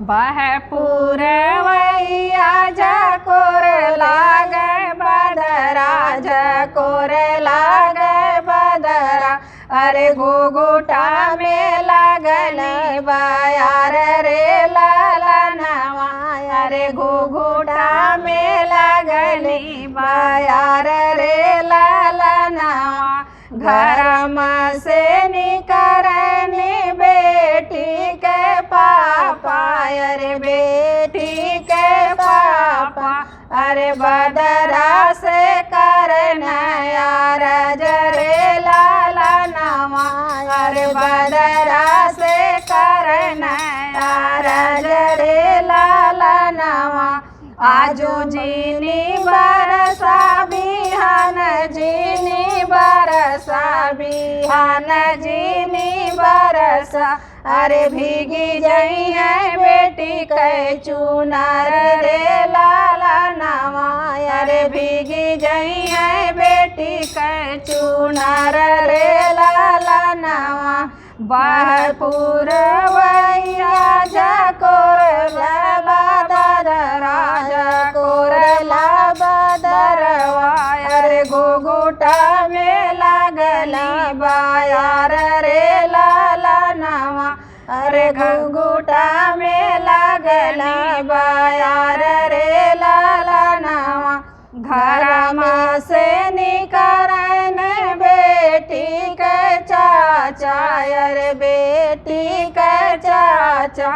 बह पुरवैया झकोर लागे बदरा झकोर लागे बदरा अरे घुघुटा में लगली बायार रे लालनवा अरे घुघुटा में लगली बायार रे लालनवा घरम से निकरनी बेटी के पापा अरे बेटी के पापा अरे बदरा से करना यार जरे लालनवा अरे बदरा से करना यार जरे लालनवा आजो जीनी बरसा बिहान जीनी बरसा बिहान जीनी बरसा अरे भीगी जई है बेटी के चुनार रे लालनवा अरे भीगी जई है बेटी के चुनार रे लालनवा बह पुरवैया झकोर बदरा झकोर बदरवा अरे घुघुटा में लगली बायार रे लालनवा अरे घुघुटा में लगली बायार रे लालनवा घरम से निकरन बेटी के चाचा अरे बेटी के चाचा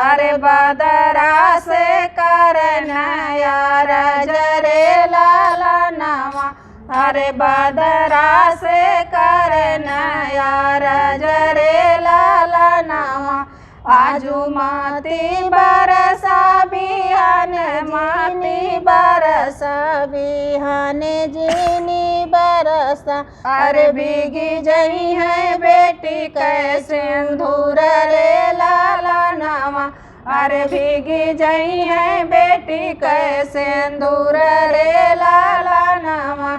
अरे बदरा से करना यार जरे लालनवा अरे बदरा से करना यार जरे लालनवा आजू माती बरसा बिहान माती बरसा बिहान जीनी बरसा अरे भीगी जई है बेटी के सिंदूर रे लालनवा अरे भीगी जई है बेटी के सिंदूर रे लालनवा।